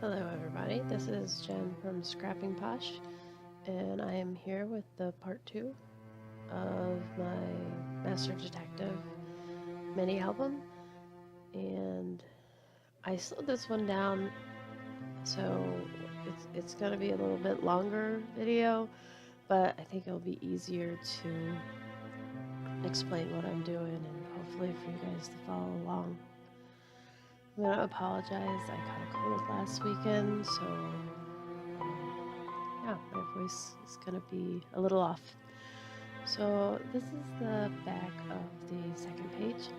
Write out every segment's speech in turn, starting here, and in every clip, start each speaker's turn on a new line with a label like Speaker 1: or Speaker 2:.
Speaker 1: Hello everybody, this is Jen from Scrapping Posh, and I am here with the part 2 of my Master Detective mini album, and I slowed this one down so it's going to be a little bit longer video, but I think it'll be easier to explain what I'm doing and hopefully for you guys to follow along. I'm going to apologize, I caught a cold last weekend, so yeah, my voice is gonna be a little off. So this is the back of the second page.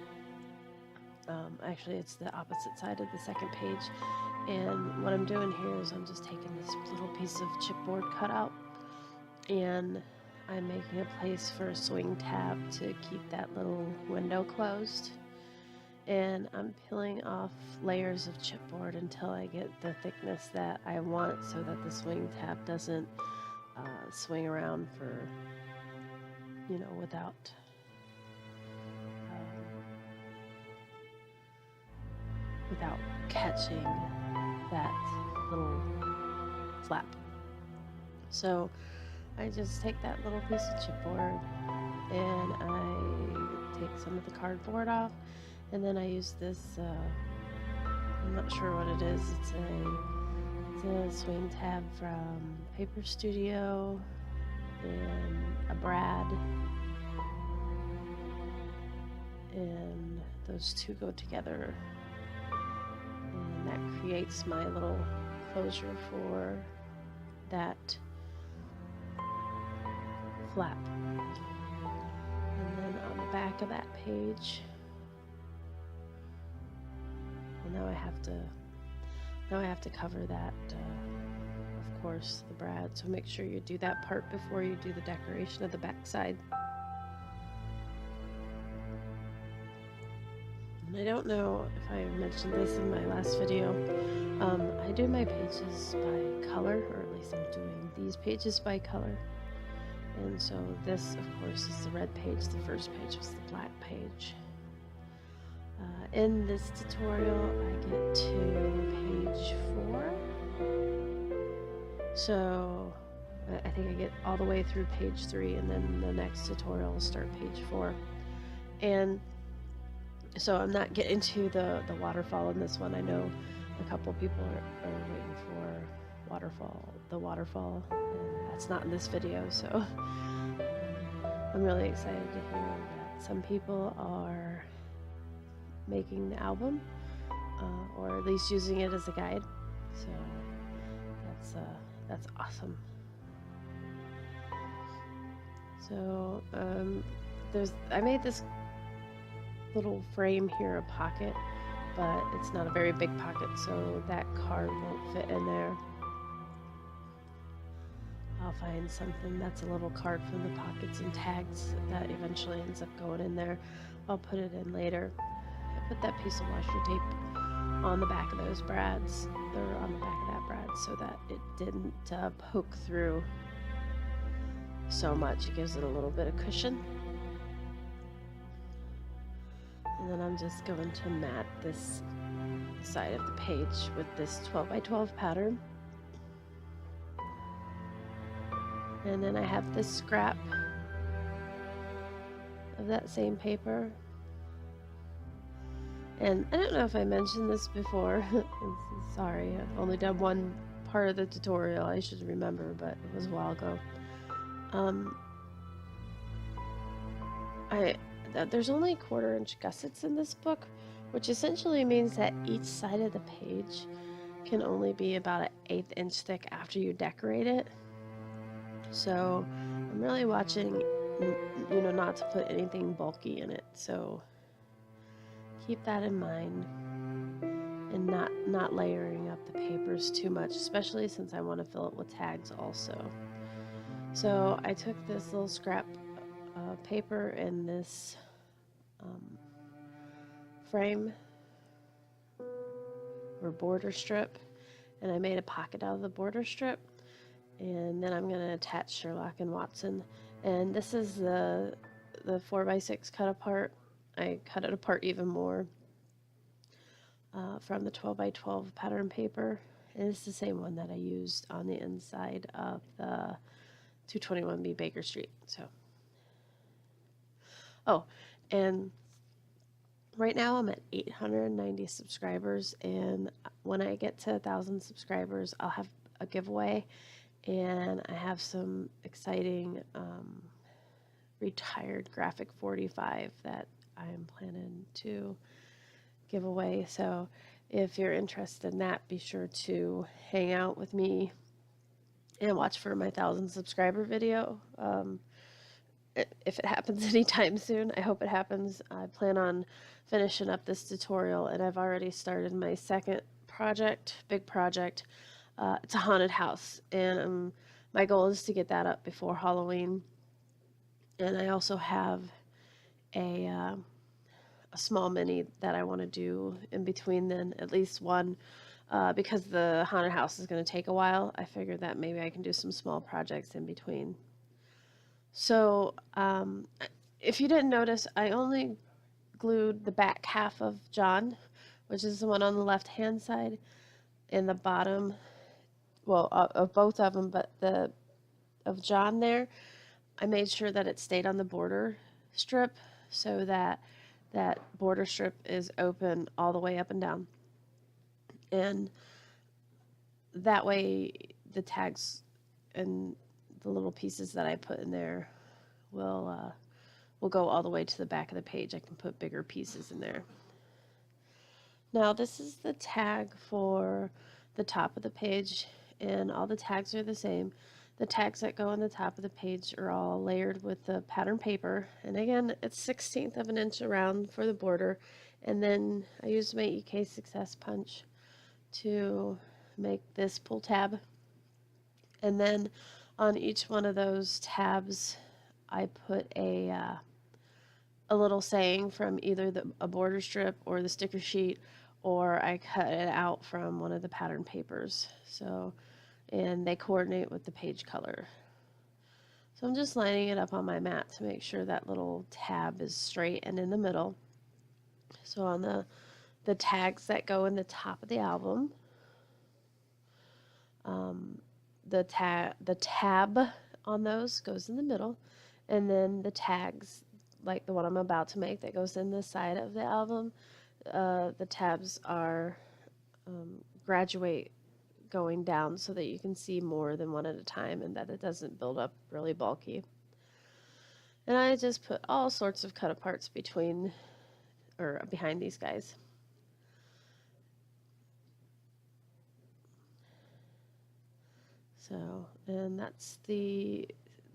Speaker 1: Actually, it's the opposite side of the second page. And what I'm doing here is I'm just taking this little piece of chipboard cutout and I'm making a place for a swing tab to keep that little window closed. And I'm peeling off layers of chipboard until I get the thickness that I want so that the swing tab doesn't swing around for, without without catching that little flap. So I just take that little piece of chipboard and I take some of the cardboard off, and then I use this, I'm not sure what it is, it's a swing tab from Paper Studio and a brad, and those two go together and that creates my little closure for that flap. And then on the back of that page, and now I have to cover that, of course, the brad, so make sure you do that part before you do the decoration of the back side. And I don't know if I mentioned this in my last video, I do my pages by color, or at least I'm doing these pages by color. And so this, of course, is the red page, the first page was the black page. In this tutorial, I get to page 4. So I think I get all the way through page 3, and then the next tutorial will start page 4. And so I'm not getting to the waterfall in this one. I know a couple people are waiting for the waterfall, and that's not in this video, so I'm really excited to hear that some people are making the album, or at least using it as a guide. So that's awesome. So I made this little frame here a pocket, but it's not a very big pocket, so that card won't fit in there. I'll find something that's a little card from the pockets and tags that eventually ends up going in there. I'll put it in later. I put that piece of washer tape on the back of those brads, or on the back of that brad, so that it didn't poke through so much. It gives it a little bit of cushion. And then I'm just going to mat this side of the page with this 12x12 pattern. And then I have this scrap of that same paper. And I don't know if I mentioned this before. Sorry, I've only done one part of the tutorial. I should remember, but it was a while ago. There's only 1/4 inch gussets in this book, which essentially means that each side of the page can only be about an 1/8 inch thick after you decorate it. So I'm really watching, not to put anything bulky in it. So keep that in mind, and not layering up the papers too much, especially since I want to fill it with tags also. So I took this little scrap paper and this frame or border strip, and I made a pocket out of the border strip, and then I'm going to attach Sherlock and Watson. And this is the 4x6 cut apart. I cut it apart even more from the 12x12 pattern paper, And it's the same one that I used on the inside of the 221B Baker Street. So, oh, and right now I'm at 890 subscribers, and when I get to 1,000 subscribers, I'll have a giveaway, and I have some exciting retired graphic 45 that I'm planning to give away. So if you're interested in that, be sure to hang out with me and watch for my 1,000 subscriber video. If it happens anytime soon, I hope it happens. I plan on finishing up this tutorial, and I've already started my second project, big project. It's a haunted house, and my goal is to get that up before Halloween. And I also have a small mini that I want to do in between then, at least one, because the haunted house is going to take a while. I figured that maybe I can do some small projects in between. So if you didn't notice, I only glued the back half of John, which is the one on the left-hand side, and the bottom, well, of both of them, but of John there, I made sure that it stayed on the border strip so that that border strip is open all the way up and down. And that way the tags and the little pieces that I put in there will go all the way to the back of the page. I can put bigger pieces in there. Now this is the tag for the top of the page, and all the tags are the same. The tags that go on the top of the page are all layered with the pattern paper, and again it's 1/16 of an inch around for the border, and then I used my EK Success punch to make this pull tab, and then on each one of those tabs I put a little saying from either a border strip or the sticker sheet, or I cut it out from one of the pattern papers. So, and they coordinate with the page color. So I'm just lining it up on my mat to make sure that little tab is straight and in the middle. So on the tags that go in the top of the album, the tab on those goes in the middle, and then the tags, like the one I'm about to make, that goes in the side of the album, the tabs are graduate going down so that you can see more than one at a time and that it doesn't build up really bulky. And I just put all sorts of cut aparts between or behind these guys. So, and that's the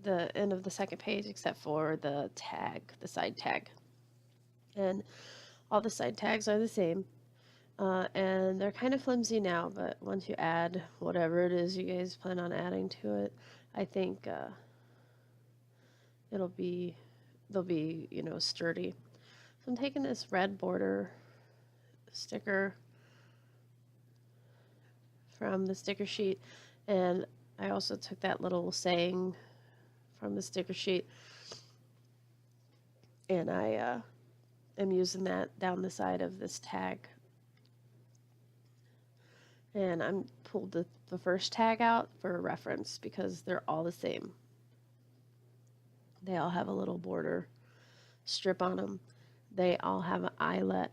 Speaker 1: end of the second page except for the tag, the side tag. And all the side tags are the same. And they're kind of flimsy now, but once you add whatever it is you guys plan on adding to it, I think they'll be, you know, sturdy. So I'm taking this red border sticker from the sticker sheet, and I also took that little saying from the sticker sheet, and I am using that down the side of this tag. And I'm pulled the first tag out for reference because they're all the same. They all have a little border strip on them. They all have an eyelet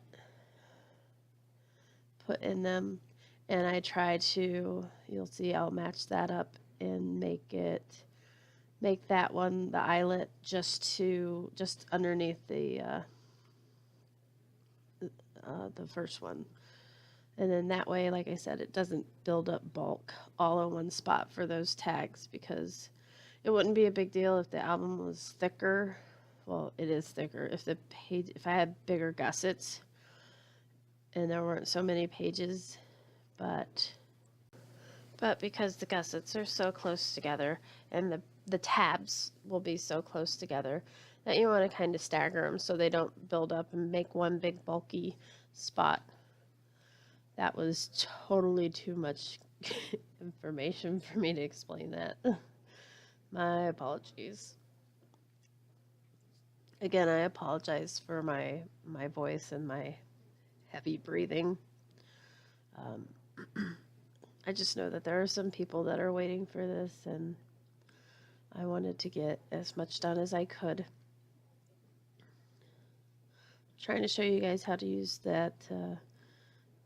Speaker 1: put in them. And I try to, you'll see I'll match that up and make that one, the eyelet, just underneath the first one. And then that way, like I said, it doesn't build up bulk all in one spot for those tags, because it wouldn't be a big deal if the album was thicker. Well, it is thicker. If I had bigger gussets and there weren't so many pages, but because the gussets are so close together and the tabs will be so close together that you want to kind of stagger them so they don't build up and make one big bulky spot. That was totally too much information for me to explain that. My apologies. Again, I apologize for my voice and my heavy breathing. I just know that there are some people that are waiting for this, and I wanted to get as much done as I could. Trying to show you guys how to use that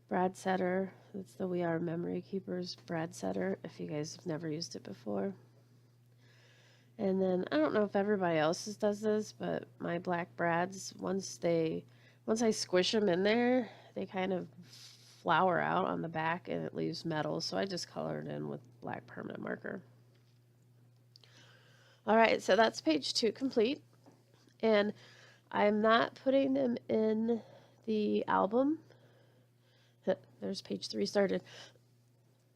Speaker 1: Brad Setter. That's the We Are Memory Keepers Brad Setter, if you guys have never used it before. And then I don't know if everybody else's does this, but my black brads, once I squish them in there, they kind of flower out on the back and it leaves metal. So I just colored in with black permanent marker. All right, so that's page 2 complete. And I'm not putting them in the album. There's page 3 started.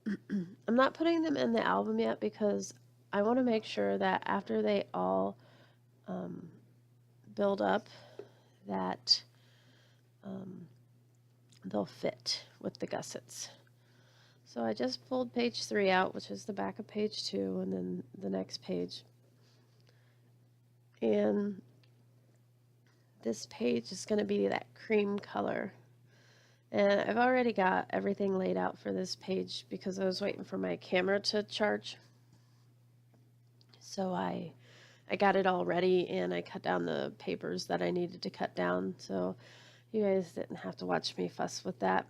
Speaker 1: I'm not putting them in the album yet because I want to make sure that after they all build up that they'll fit with the gussets. So I just pulled page 3 out, which is the back of page 2, and then the next page. And this page is going to be that cream color. And I've already got everything laid out for this page because I was waiting for my camera to charge. So I got it all ready and I cut down the papers that I needed to cut down. So you guys didn't have to watch me fuss with that.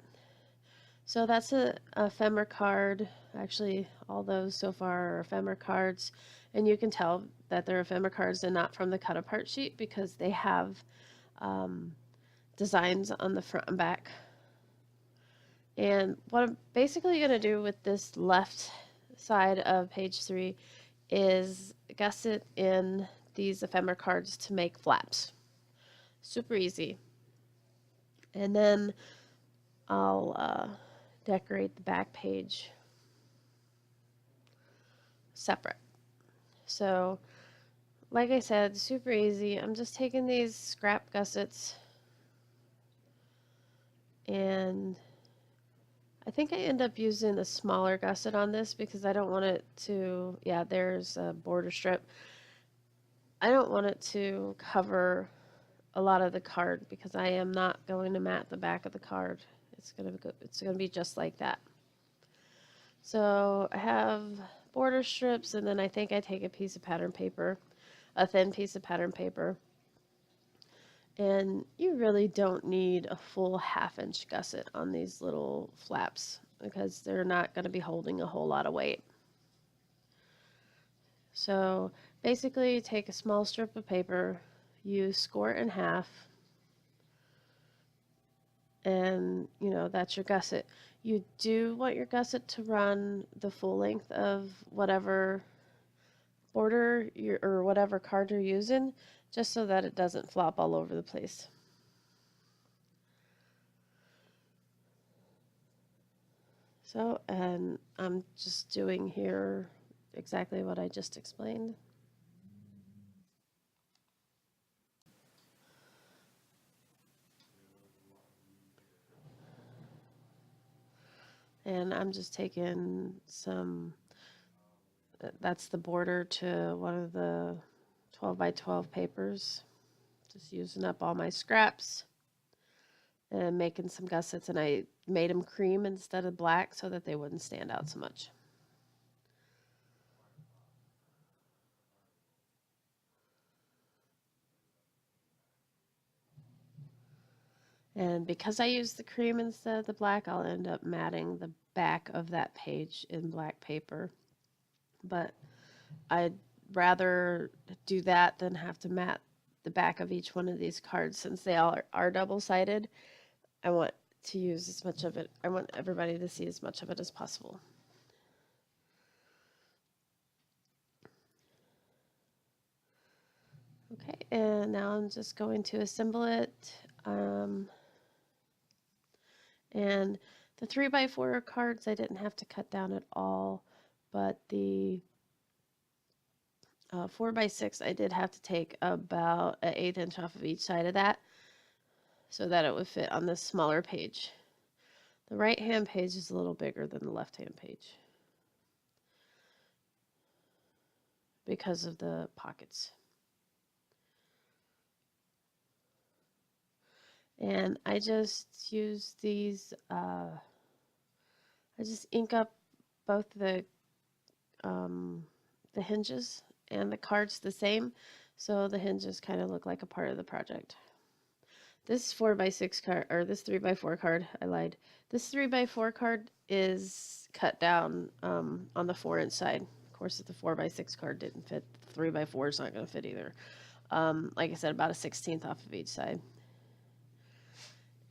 Speaker 1: So that's a ephemera card. Actually, all those so far are ephemera cards. And you can tell that they're ephemera cards and not from the cut apart sheet because they have designs on the front and back. And what I'm basically going to do with this left side of page 3 is gusset in these ephemera cards to make flaps. Super easy. And then I'll decorate the back page separate. So, like I said, super easy. I'm just taking these scrap gussets and I think I end up using a smaller gusset on this because I don't want it to, yeah, there's a border strip. I don't want it to cover a lot of the card because I am not going to mat the back of the card. It's going to be just like that. So I have border strips and then I think I take a piece of pattern paper, a thin piece of pattern paper. And you really don't need a full 1/2 inch gusset on these little flaps because they're not going to be holding a whole lot of weight. So basically you take a small strip of paper, you score it in half, and that's your gusset. You do want your gusset to run the full length of whatever border or whatever card you're using, just so that it doesn't flop all over the place. So, and I'm just doing here exactly what I just explained. And I'm just taking some, that's the border to one of the 12 by 12 papers. Just using up all my scraps and making some gussets, and I made them cream instead of black so that they wouldn't stand out so much. And because I used the cream instead of the black, I'll end up matting the back of that page in black paper. But I'd rather do that than have to mat the back of each one of these cards since they all are double-sided. I want to use as much of it. I want everybody to see as much of it as possible. Okay, and now I'm just going to assemble it. And the 3x4 cards I didn't have to cut down at all, but the 4x6 I did have to take about an 1/8 inch off of each side of that so that it would fit on this smaller page. The right hand page is a little bigger than the left hand page because of the pockets. And I just use these, I just ink up both the hinges and the cards the same, so the hinges kind of look like a part of the project. This 4x6 card, or this 3x4 card, I lied. This 3x4 card is cut down on the 4-inch side. Of course, if the 4x6 card didn't fit, the 3x4 is not going to fit either. Like I said, about a 16th off of each side.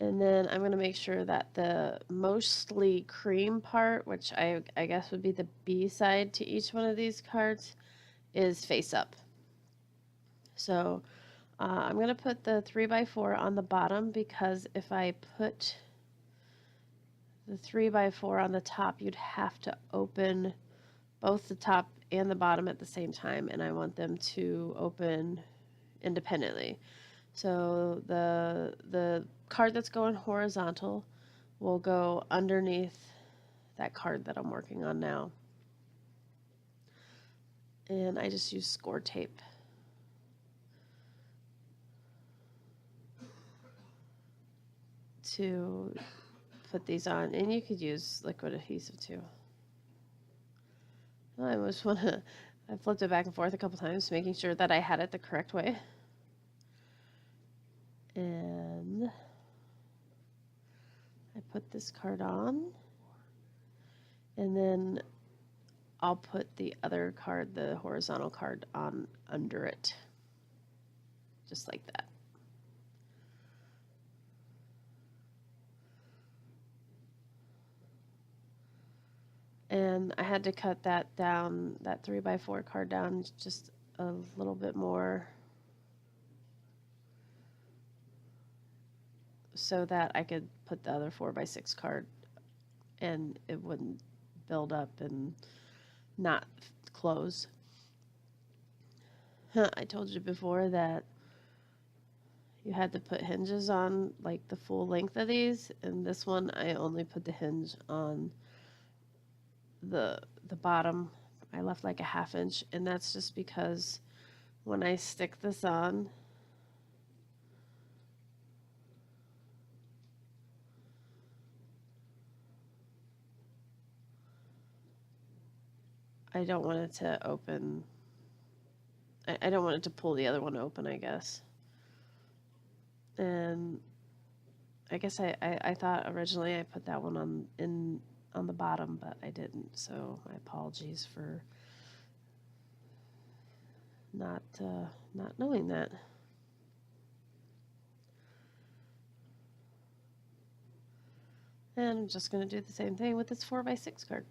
Speaker 1: And then I'm going to make sure that the mostly cream part, which I guess would be the B side to each one of these cards, is face up. So I'm going to put the 3x4 on the bottom, because if I put the 3x4 on the top, you'd have to open both the top and the bottom at the same time, and I want them to open independently. So the card that's going horizontal will go underneath that card that I'm working on now. And I just use score tape. To put these on, and you could use liquid adhesive too. I almost want to, I flipped it back and forth a couple times, making sure that I had it the correct way. And I put this card on, and then I'll put the other card, the horizontal card, on under it, just like that. And I had to cut that down, that 3x4 card down just a little bit more, so that I could put the other 4x6 card and it wouldn't build up and not close. I told you before that you had to put hinges on like the full length of these, and this one I only put the hinge on the bottom. I left like a 1/2 inch, and that's just because when I stick this on, I don't want it to open. I don't want it to pull the other one open, I guess. And I guess I thought originally I put that one on the bottom, but I didn't. So my apologies for not knowing that. And I'm just going to do the same thing with this 4x6 card.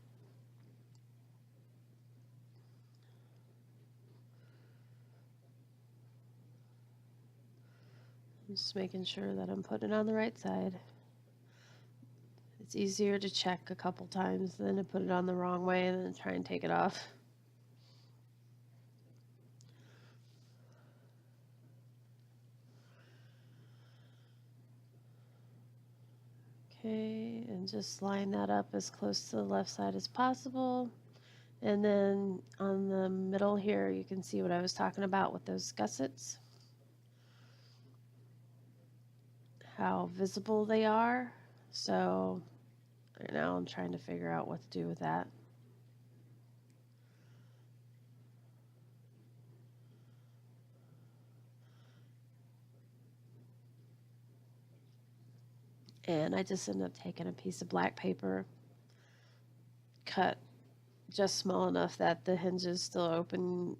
Speaker 1: I'm just making sure that I'm putting it on the right side. It's easier to check a couple times than to put it on the wrong way and then try and take it off. Okay, and just line that up as close to the left side as possible. And then on the middle here, you can see what I was talking about with those gussets. How visible they are. So right now I'm trying to figure out what to do with that. And I just ended up taking a piece of black paper, cut just small enough that the hinges still open,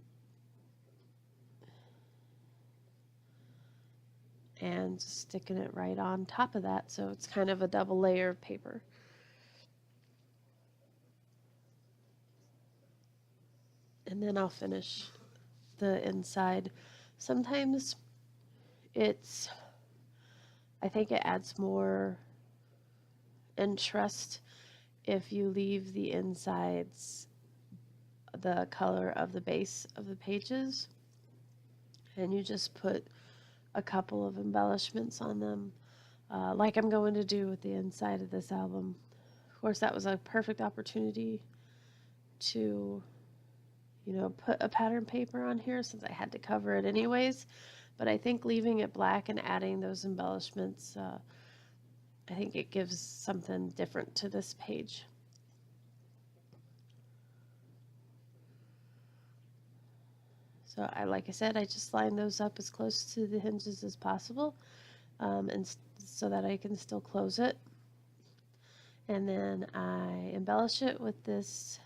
Speaker 1: and just sticking it right on top of that, so it's kind of a double layer of paper. And then I'll finish the inside. Sometimes I think it adds more interest if you leave the insides the color of the base of the pages, and you just put a couple of embellishments on them, like I'm going to do with the inside of this album. Of course, that was a perfect opportunity to, put a pattern paper on here since I had to cover it anyways. But I think leaving it black and adding those embellishments, I think it gives something different to this page. So like I said, I just line those up as close to the hinges as possible, so that I can still close it. And then I embellish it with this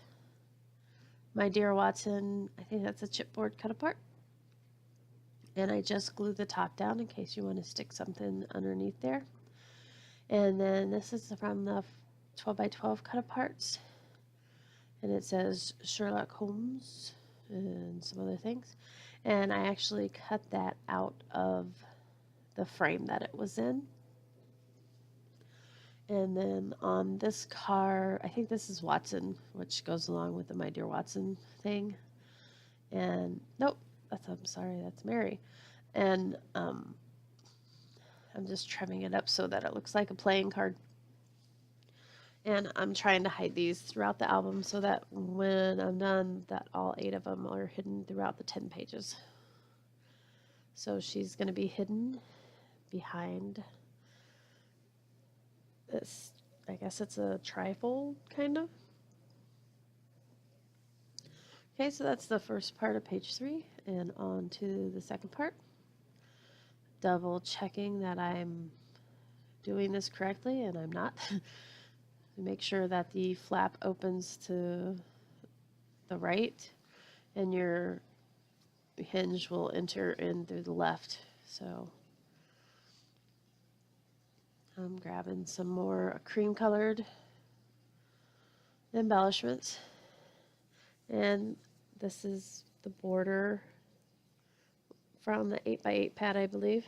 Speaker 1: My Dear Watson, I think that's a chipboard cut apart. And I just glue the top down in case you want to stick something underneath there. And then this is from the 12 by 12 cut aparts. And it says Sherlock Holmes and some other things. And I actually cut that out of the frame that it was in. And then on this car, I think this is Watson, which goes along with the My Dear Watson thing. And nope, I'm sorry, that's Mary. And I'm just trimming it up so that it looks like a playing card. And I'm trying to hide these throughout the album so that when I'm done, that all 8 of them are hidden throughout the 10 pages. So she's going to be hidden behind this, I guess it's a trifold, kind of. Okay, so that's the first part of page 3, and on to the second part. Double checking that I'm doing this correctly, and I'm not. Make sure that the flap opens to the right, and your hinge will enter in through the left. So I'm grabbing some more cream colored embellishments, and this is the border from the 8x8 pad, I believe.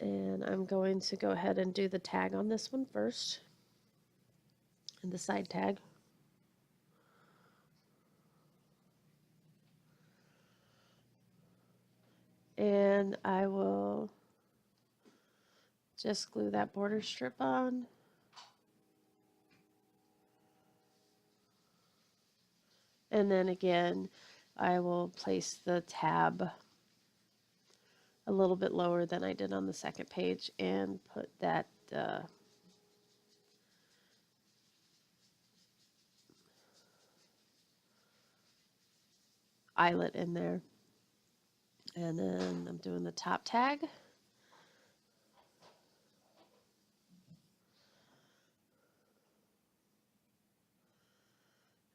Speaker 1: And I'm going to go ahead and do the tag on this one first, and the side tag. And I will just glue that border strip on. And then again, I will place the tab a little bit lower than I did on the second page and put that eyelet in there. And then I'm doing the top tag.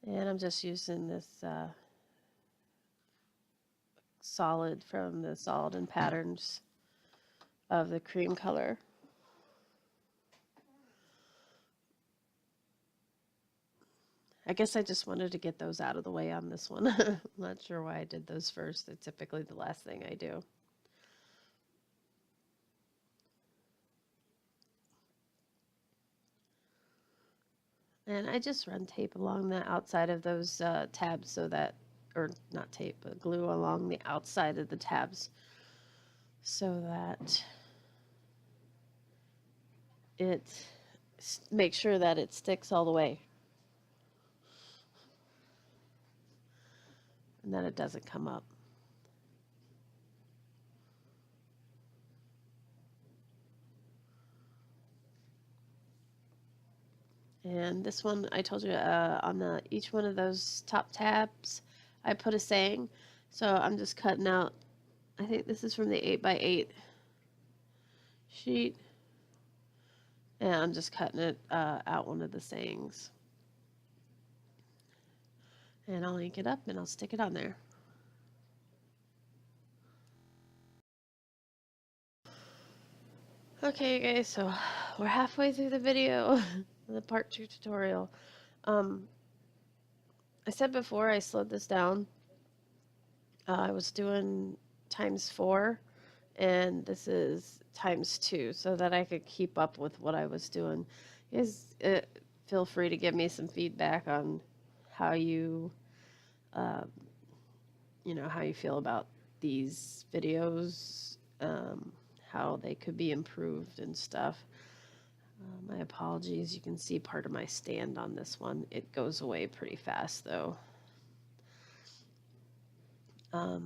Speaker 1: And I'm just using this solid from the Solid and Patterns of the cream color. I guess I just wanted to get those out of the way on this one. I'm not sure why I did those first. They're typically the last thing I do. And I just run tape along the outside of those tabs so that, or not tape, but glue along the outside of the tabs so that it makes sure that it sticks all the way and that it doesn't come up. And this one, I told you on each one of those top tabs, I put a saying. So I'm just cutting out, I think this is from the 8x8 sheet. And I'm just cutting it out one of the sayings. And I'll ink it up and I'll stick it on there. Okay guys, so we're halfway through the video, the part 2 tutorial. I said before I slowed this down. I was doing ×4 and this is ×2 so that I could keep up with what I was doing. Feel free to give me some feedback on how you how you feel about these videos, how they could be improved and stuff. My apologies, you can see part of my stand on this one. It goes away pretty fast though. I've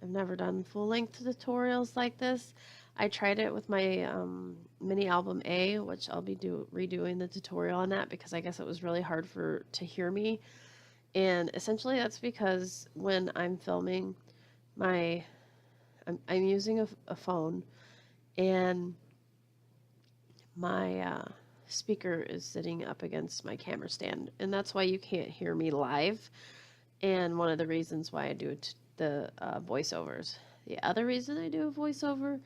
Speaker 1: never done full-length tutorials like this. I tried it with my mini album A, which I'll be redoing the tutorial on that because I guess it was really hard to hear me And essentially that's because when I'm filming my I'm using a phone, and my speaker is sitting up against my camera stand, and that's why you can't hear me live, and one of the reasons why I do the voiceovers. The other reason I do a voiceover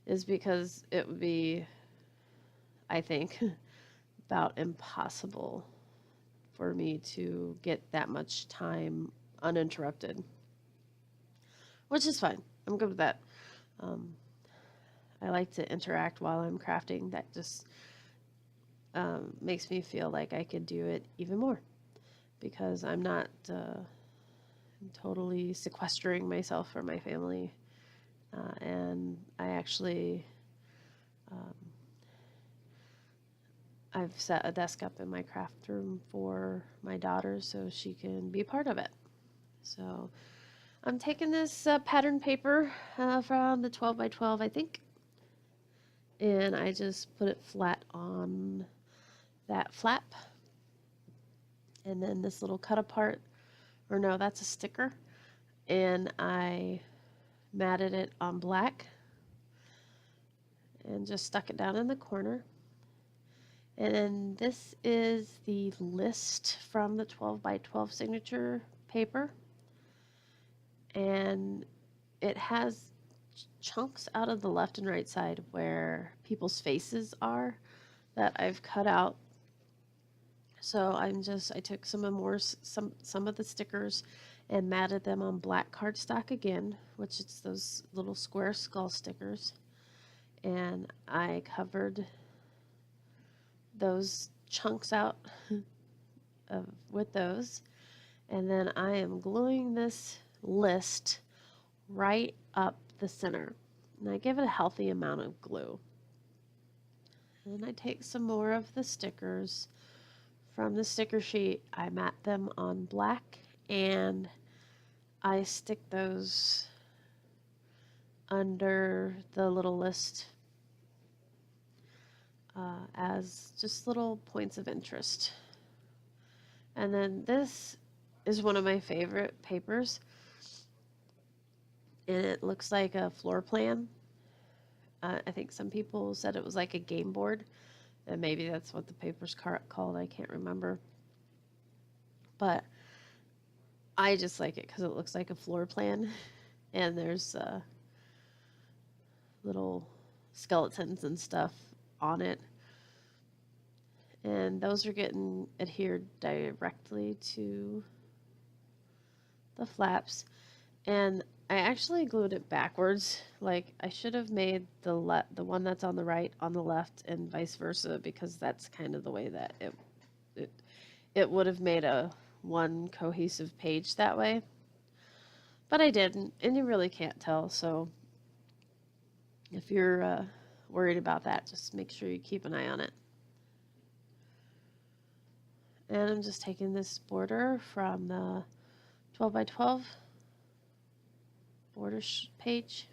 Speaker 1: is because it would be, I think, about impossible for me to get that much time uninterrupted, which is fine. I'm good with that. Um, I like to interact while I'm crafting. That just makes me feel like I could do it even more because I'm not totally sequestering myself from my family. And I actually, um, I've set a desk up in my craft room for my daughter so she can be part of it. So I'm taking this pattern paper from the 12 by 12, I think, and I just put it flat on that flap. And then this little cut apart, or no, that's a sticker. And I matted it on black and just stuck it down in the corner. And then this is the list from the 12 by 12 signature paper. And it has chunks out of the left and right side where people's faces are that I've cut out. So I took some of the stickers and matted them on black cardstock again, which is those little square skull stickers. And I covered those chunks out with those. And then I am gluing this list right up the center. And I give it a healthy amount of glue. And then I take some more of the stickers from the sticker sheet. I mat them on black, and I stick those under the little list as just little points of interest. And then this is one of my favorite papers, and it looks like a floor plan. I think some people said it was like a game board, and maybe that's what the paper's called. I can't remember. But I just like it because it looks like a floor plan, and there's little skeletons and stuff on it. And those are getting adhered directly to the flaps. And I actually glued it backwards. Like I should have made the one that's on the right on the left and vice versa, because that's kind of the way that it would have made a one cohesive page that way. But I didn't, and you really can't tell. So if you're worried about that, just make sure you keep an eye on it. And I'm just taking this border from the 12 by 12 border page.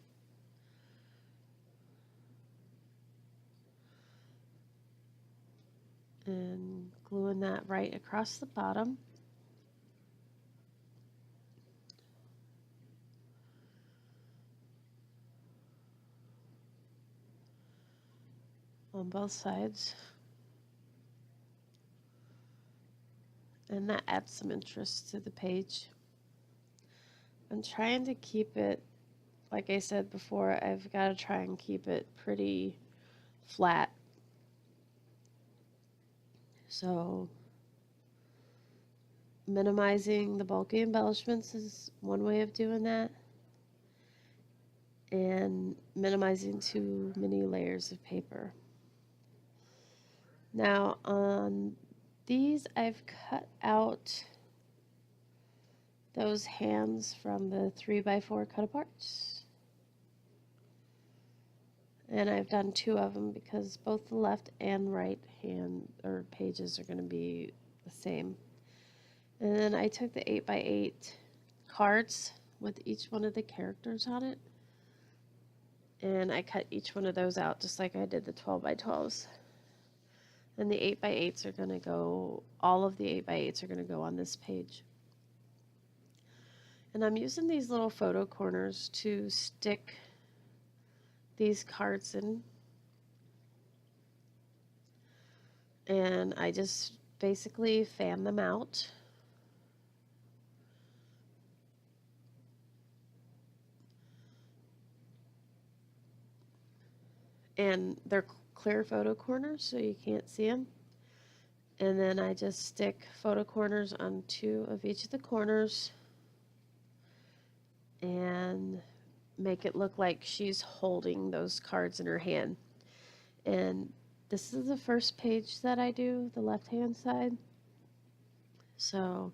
Speaker 1: And gluing that right across the bottom. On both sides. And that adds some interest to the page. I'm trying to keep it, like I said before, I've got to try and keep it pretty flat. So minimizing the bulky embellishments is one way of doing that. And minimizing too many layers of paper. Now on these, I've cut out those hands from the 3x4 cut aparts. And I've done 2 of them because both the left and right hand or pages are going to be the same. And then I took the 8x8 cards with each one of the characters on it. And I cut each one of those out just like I did the 12x12s. And the 8x8s are going to go, all of the 8x8s are going to go on this page. And I'm using these little photo corners to stick these cards in. And I just basically fan them out. And they're clear photo corners, so you can't see them. And then I just stick photo corners on 2 of each of the corners and make it look like she's holding those cards in her hand. And this is the first page that I do, the left-hand side. So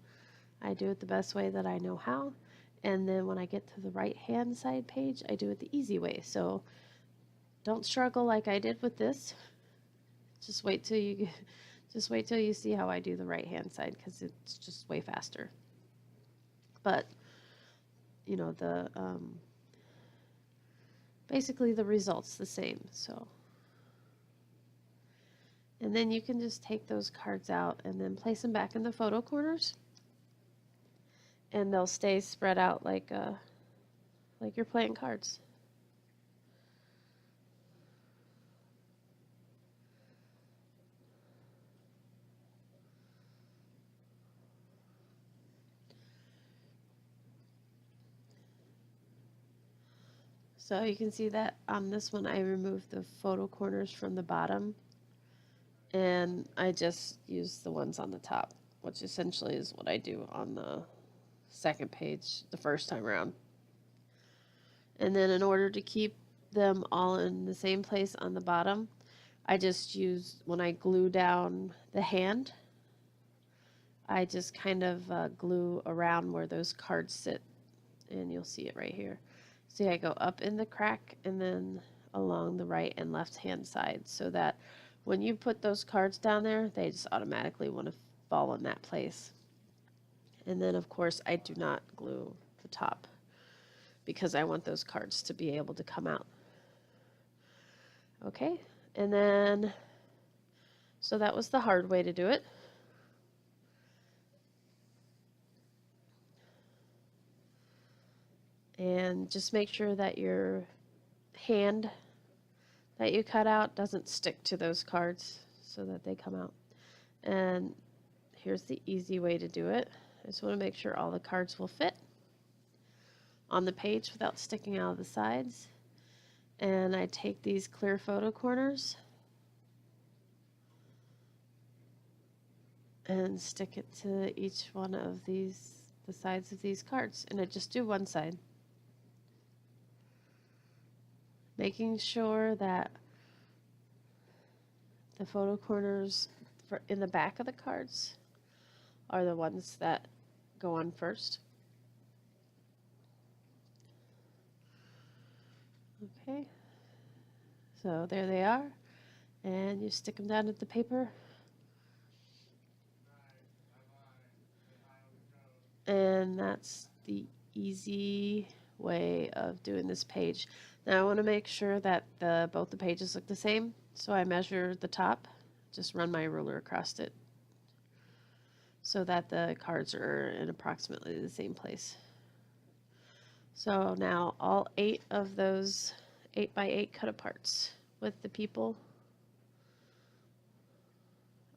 Speaker 1: I do it the best way that I know how. And then when I get to the right-hand side page, I do it the easy way. So don't struggle like I did with this. Just wait till you see how I do the right-hand side, because it's just way faster. But you know, basically the result's the same. So, and then you can just take those cards out and then place them back in the photo corners, and they'll stay spread out like you're playing cards. So you can see that on this one I removed the photo corners from the bottom, and I just use the ones on the top, which essentially is what I do on the second page the first time around. And then in order to keep them all in the same place on the bottom, I just use, when I glue down the hand, I just kind of glue around where those cards sit, and you'll see it right here. See, I go up in the crack and then along the right and left hand side, so that when you put those cards down there, they just automatically want to fall in that place. And then of course I do not glue the top, because I want those cards to be able to come out. Okay, and then, so that was the hard way to do it. And just make sure that your hand that you cut out doesn't stick to those cards, so that they come out. And here's the easy way to do it. I just want to make sure all the cards will fit on the page without sticking out of the sides. And I take these clear photo corners and stick it to each one of the sides of these cards. And I just do one side, making sure that the photo corners in the back of the cards are the ones that go on first. Okay, so there they are, and you stick them down at the paper, and that's the easy way of doing this page. Now I want to make sure that both the pages look the same, so I measure the top, just run my ruler across it, so that the cards are in approximately the same place. So now all 8 of those 8x8 cut aparts with the people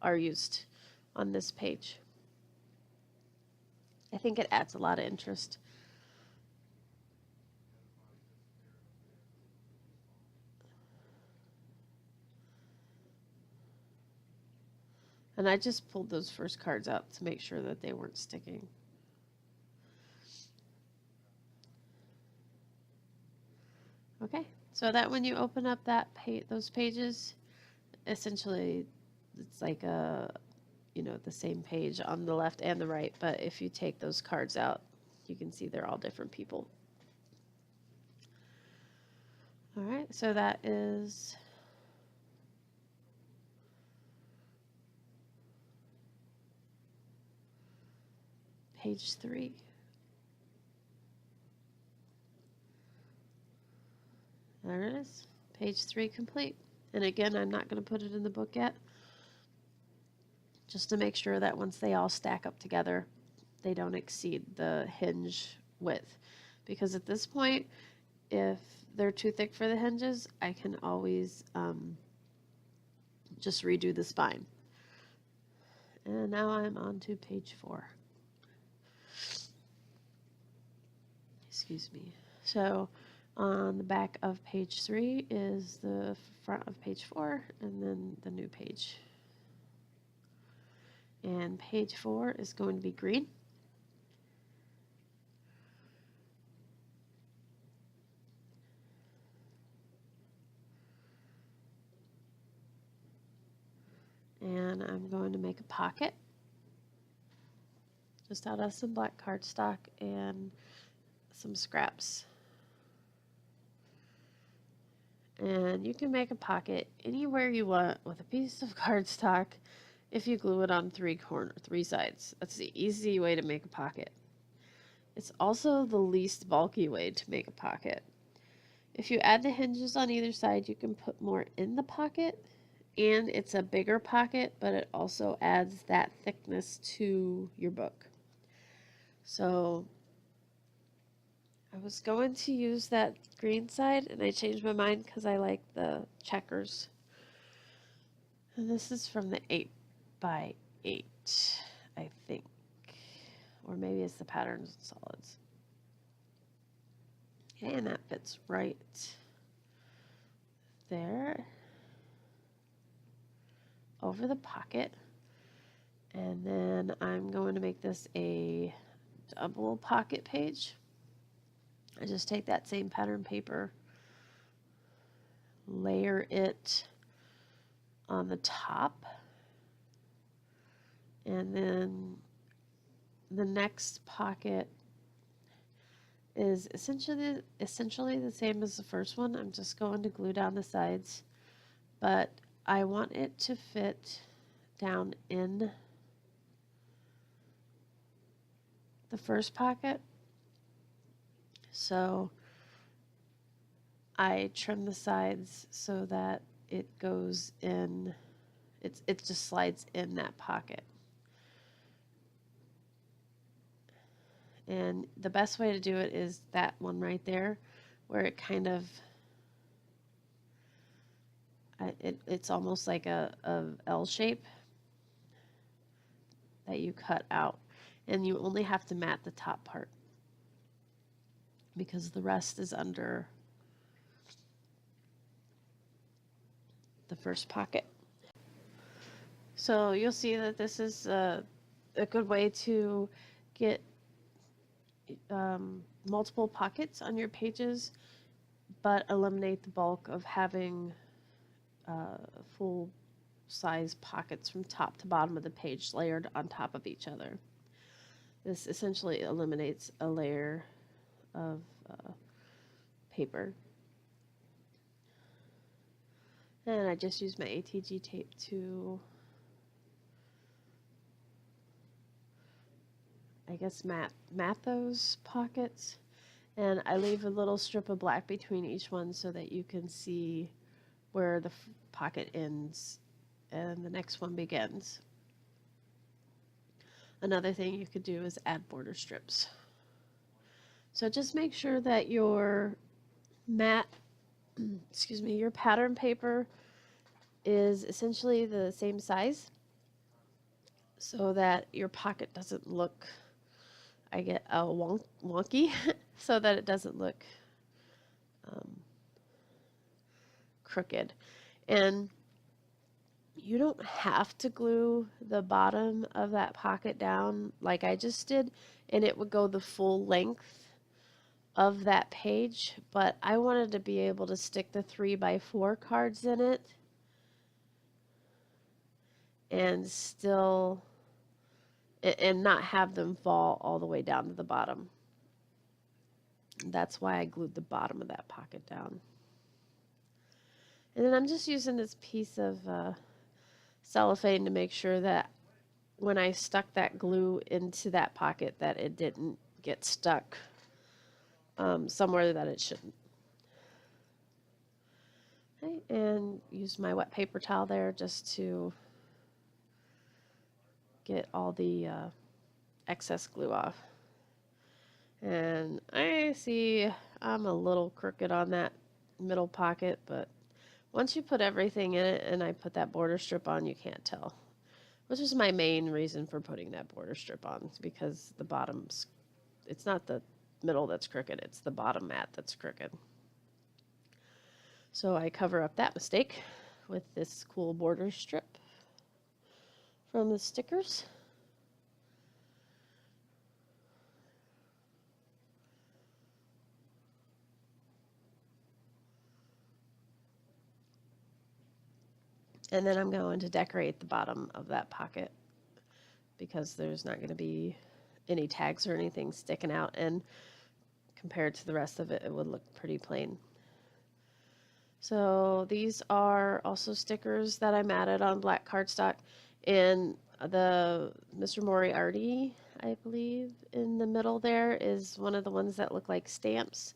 Speaker 1: are used on this page. I think it adds a lot of interest. And I just pulled those first cards out to make sure that they weren't sticking. Okay, so that when you open up those pages, essentially it's like the same page on the left and the right, but if you take those cards out, you can see they're all different people. All right, so that is page 3. There it is, page 3 complete. And again, I'm not going to put it in the book yet, just to make sure that once they all stack up together, they don't exceed the hinge width, because at this point, if they're too thick for the hinges, I can always just redo the spine. And now I'm on to page 4. Excuse me. So on the back of page 3 is the front of page 4, and then the new page. And page 4 is going to be green. And I'm going to make a pocket just out of some black cardstock and some scraps. And you can make a pocket anywhere you want with a piece of cardstock if you glue it on three sides. That's the easy way to make a pocket. It's also the least bulky way to make a pocket. If you add the hinges on either side, you can put more in the pocket, and it's a bigger pocket, but it also adds that thickness to your book. So I was going to use that green side, and I changed my mind because I like the checkers. And this is from the 8x8, I think. Or maybe it's the patterns and solids. Okay, and that fits right there over the pocket. And then I'm going to make this a double pocket page. I just take that same pattern paper, layer it on the top, and then the next pocket is essentially the same as the first one. I'm just going to glue down the sides, but I want it to fit down in the first pocket. So I trim the sides so that it goes in, it just slides in that pocket. And the best way to do it is that one right there, where it kind of, it's almost like a L shape that you cut out. And you only have to mat the top part, because the rest is under the first pocket. So you'll see that this is a good way to get multiple pockets on your pages, but eliminate the bulk of having full size pockets from top to bottom of the page layered on top of each other. This essentially eliminates a layer of paper. And I just use my ATG tape to, I guess, mat those pockets. And I leave a little strip of black between each one so that you can see where the pocket ends and the next one begins. Another thing you could do is add border strips. So just make sure that your your pattern paper is essentially the same size so that your pocket doesn't look, wonky, so that it doesn't look crooked. And you don't have to glue the bottom of that pocket down like I just did, and it would go the full length of that page, but I wanted to be able to stick the 3x4 cards in it and still, and not have them fall all the way down to the bottom. That's why I glued the bottom of that pocket down. And then I'm just using this piece of cellophane to make sure that when I stuck that glue into that pocket that it didn't get stuck somewhere that it shouldn't. Okay, and use my wet paper towel there just to get all the excess glue off. And I see I'm a little crooked on that middle pocket, but once you put everything in it and I put that border strip on, you can't tell. Which is my main reason for putting that border strip on, because the bottom's, it's not the middle that's crooked, it's the bottom mat that's crooked. So I cover up that mistake with this cool border strip from the stickers. And then I'm going to decorate the bottom of that pocket because there's not going to be any tags or anything sticking out, and compared to the rest of it, it would look pretty plain. So these are also stickers that I matted on black cardstock, and the Mr. Moriarty, I believe, in the middle there is one of the ones that look like stamps,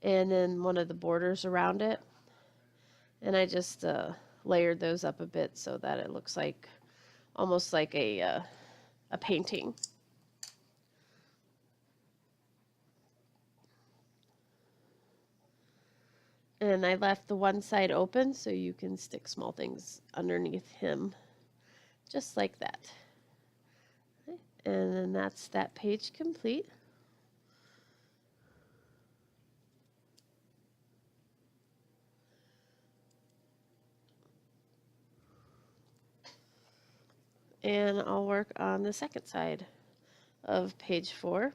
Speaker 1: and then one of the borders around it. And I just layered those up a bit so that it looks like almost like a painting. And I left the one side open so you can stick small things underneath him, just like that. And then that's that page complete. And I'll work on the second side of page 4.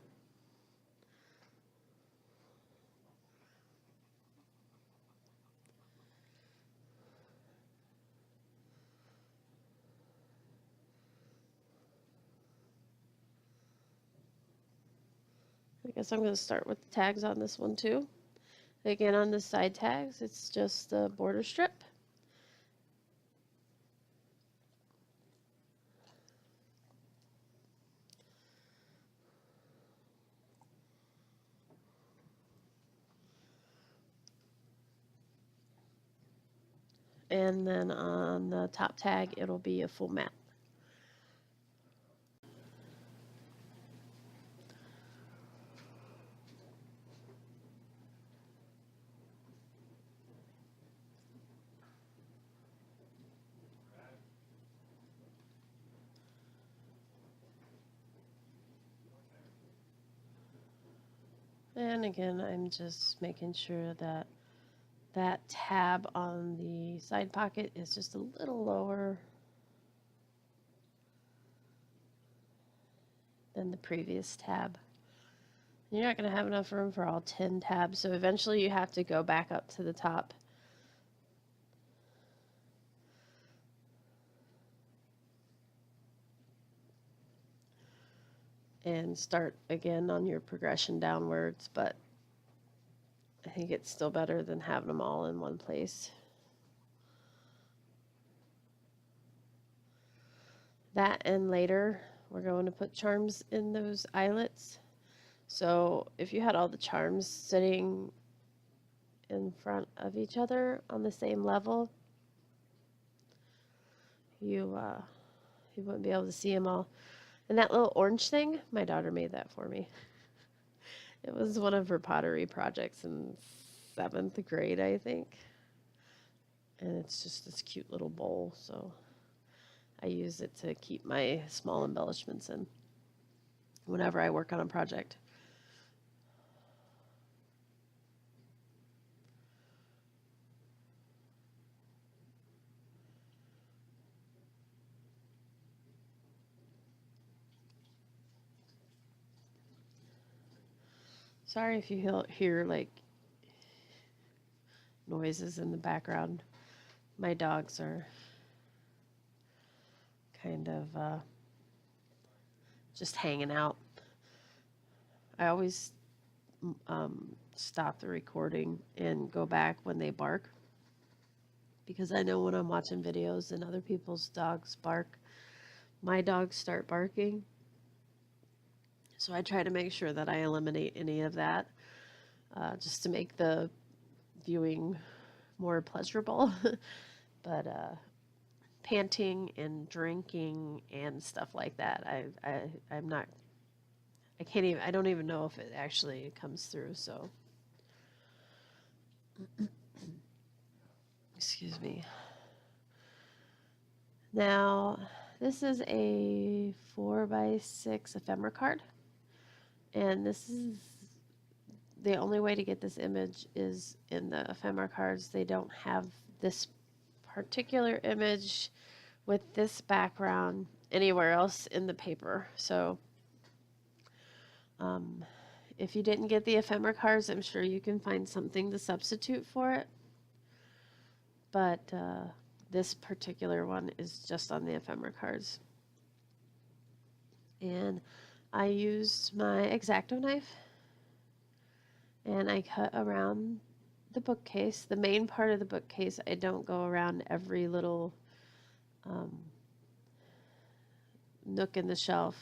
Speaker 1: I guess I'm going to start with the tags on this one too. Again, on the side tags, it's just the border strip. And then on the top tag, it'll be a full mat. And again, I'm just making sure that that tab on the side pocket is just a little lower than the previous tab. You're not going to have enough room for all 10 tabs, so eventually you have to go back up to the top. And start again on your progression downwards, but I think it's still better than having them all in one place. That, and later we're going to put charms in those eyelets. So if you had all the charms sitting in front of each other on the same level, you wouldn't be able to see them all. And that little orange thing, my daughter made that for me. It was one of her pottery projects in 7th grade, I think. And it's just this cute little bowl, so I use it to keep my small embellishments in whenever I work on a project. Sorry if you hear like noises in the background. My dogs are kind of just hanging out. I always stop the recording and go back when they bark, because I know when I'm watching videos and other people's dogs bark, my dogs start barking. So I try to make sure that I eliminate any of that, just to make the viewing more pleasurable. But panting and drinking and stuff like that, I'm not I don't even know if it actually comes through, so. Excuse me. Now, this is a 4x6 ephemera card, and this is the only way to get this image is in the ephemera cards. They don't have this particular image with this background anywhere else in the paper. So if you didn't get the ephemera cards, I'm sure you can find something to substitute for it. But this particular one is just on the ephemera cards. And I used my X-Acto knife and I cut around the bookcase. The main part of the bookcase, I don't go around every little nook in the shelf.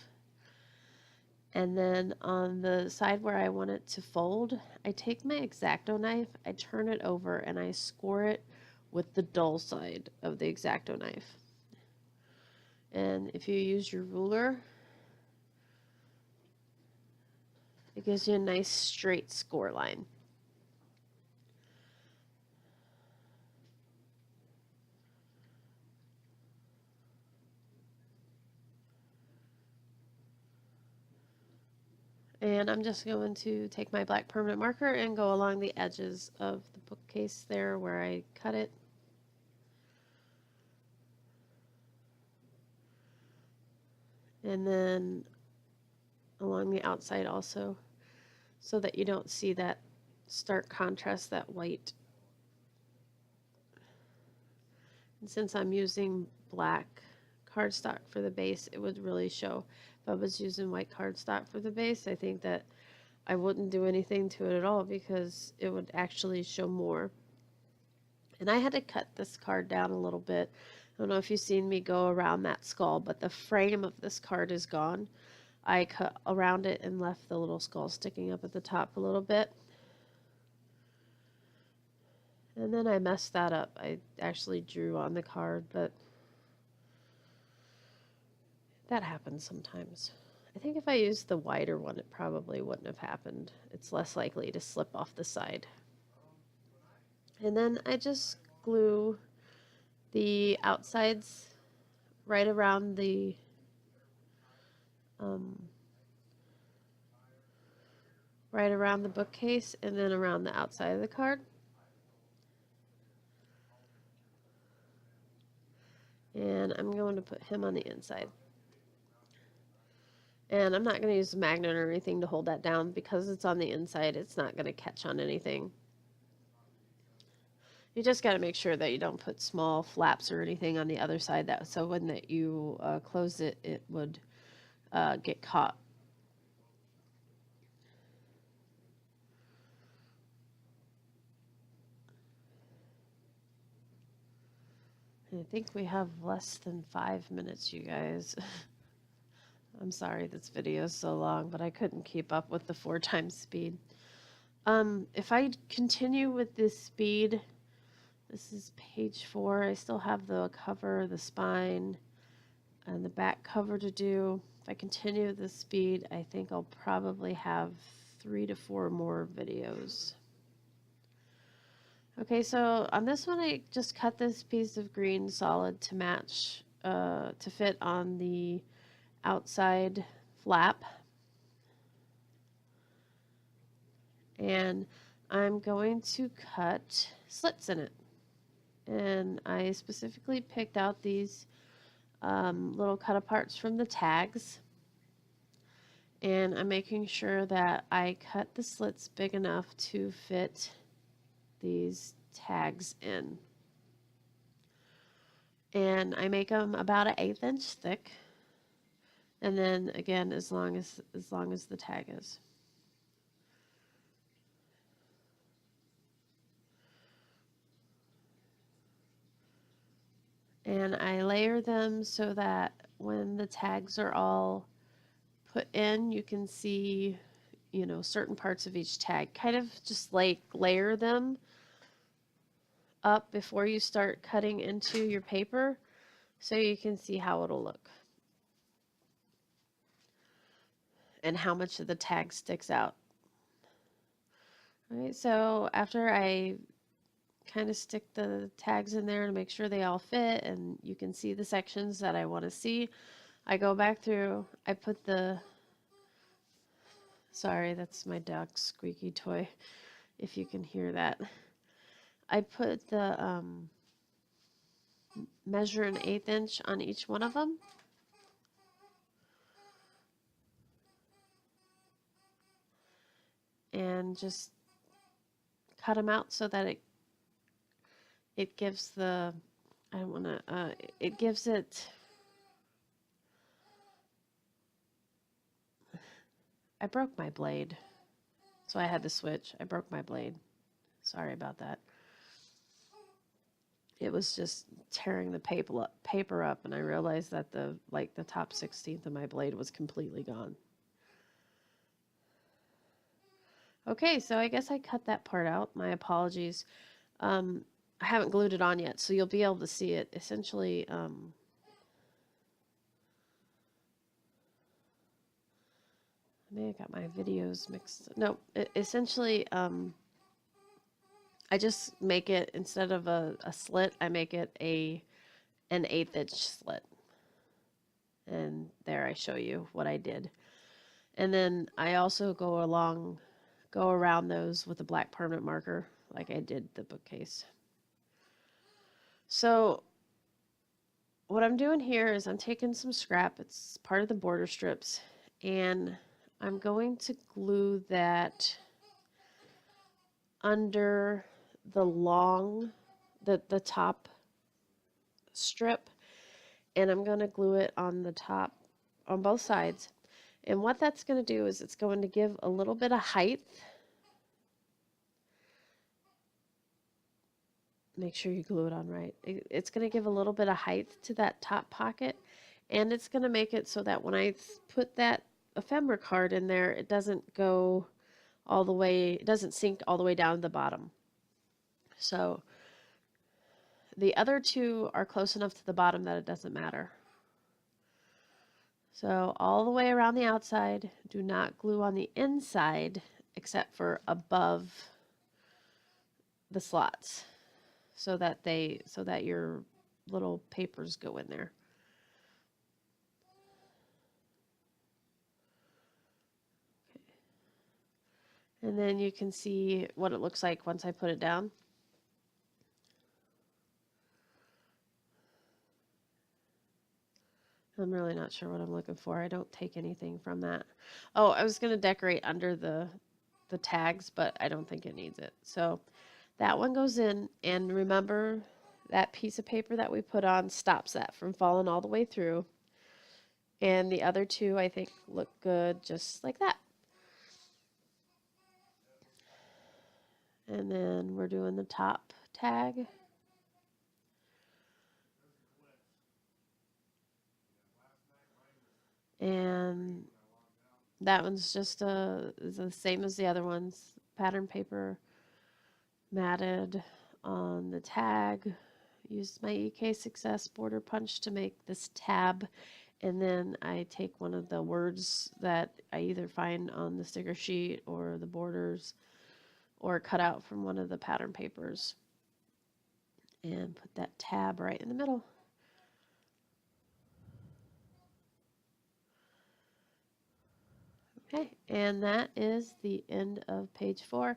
Speaker 1: And then on the side where I want it to fold, I take my X-Acto knife, I turn it over, and I score it with the dull side of the X-Acto knife. And if you use your ruler, it gives you a nice straight score line. And I'm just going to take my black permanent marker and go along the edges of the bookcase there where I cut it. And then along the outside also, so that you don't see that stark contrast, that white. And since I'm using black cardstock for the base, it would really show. If I was using white cardstock for the base, I think that I wouldn't do anything to it at all because it would actually show more. And I had to cut this card down a little bit. I don't know if you've seen me go around that skull, but the frame of this card is gone. I cut around it and left the little skull sticking up at the top a little bit. And then I messed that up. I actually drew on the card, but that happens sometimes. I think if I used the wider one, it probably wouldn't have happened. It's less likely to slip off the side. And then I just glue the outsides right around the bookcase and then around the outside of the card. And I'm going to put him on the inside. And I'm not going to use a magnet or anything to hold that down because it's on the inside. It's not going to catch on anything. You just got to make sure that you don't put small flaps or anything on the other side, that so when that you close it, it would get caught. I think we have less than 5 minutes, you guys. I'm sorry this video is so long, but I couldn't keep up with the 4 times speed. If I continue with this speed, this is page 4. I still have the cover, the spine, and the back cover to do. If I continue this speed, I think I'll probably have 3 to 4 more videos. Okay, so on this one, I just cut this piece of green solid to match, to fit on the outside flap. And I'm going to cut slits in it. And I specifically picked out these little cut aparts from the tags. And I'm making sure that I cut the slits big enough to fit these tags in. And I make them about an 1/8 inch thick. And then again, as long as the tag is. And I layer them so that when the tags are all put in, you can see, you know, certain parts of each tag. Kind of just like layer them up before you start cutting into your paper so you can see how it'll look. and how much of the tag sticks out. All right, so after I kind of stick the tags in there to make sure they all fit and you can see the sections that I want to see, I go back through, I put the, sorry, that's my dog's squeaky toy, if you can hear that. I put the measure an 1/8 inch on each one of them. And just cut them out so that it gives the, I don't want to, it gives it, I broke my blade, so I had to switch. I broke my blade. Sorry about that. It was just tearing the paper up, and I realized that the top 1/16 of my blade was completely gone. Okay, so I guess I cut that part out. My apologies. I haven't glued it on yet, so you'll be able to see it. Essentially, may have got my videos mixed. No, essentially, I just make it, instead of a slit, I make it an 1/8 inch slit. And there I show you what I did. And then I also go around those with a black permanent marker like I did the bookcase. So what I'm doing here is I'm taking some scrap. It's part of the border strips, and I'm going to glue that under the top strip, and I'm going to glue it on the top, on both sides. And what that's going to do is it's going to give a little bit of height. Make sure you glue it on right. It's going to give a little bit of height to that top pocket, and it's going to make it so that when I put that ephemera card in there, it doesn't go all the way, it doesn't sink all the way down to the bottom. So the other two are close enough to the bottom that it doesn't matter. So all the way around the outside, do not glue on the inside except for above the slots, so that your little papers go in there. Okay. And then you can see what it looks like once I put it down. I'm really not sure what I'm looking for. I don't take anything from that. Oh, I was going to decorate under the tags, but I don't think it needs it. So that one goes in, and remember that piece of paper that we put on stops that from falling all the way through. And the other two, I think, look good just like that. And then we're doing the top tag. And that one's just is the same as the other ones. Pattern paper matted on the tag. Used my EK Success border punch to make this tab, and then I take one of the words that I either find on the sticker sheet or the borders or cut out from one of the pattern papers and put that tab right in the middle. Okay, and that is the end of page 4.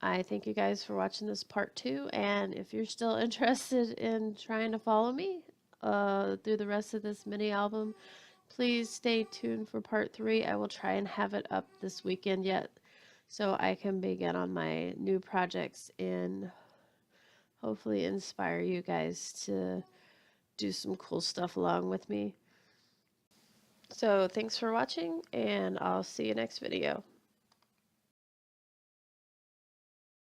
Speaker 1: I thank you guys for watching this part 2, and if you're still interested in trying to follow me through the rest of this mini album, please stay tuned for part 3. I will try and have it up this weekend yet, so I can begin on my new projects and hopefully inspire you guys to do some cool stuff along with me. So thanks for watching, and I'll see you next video.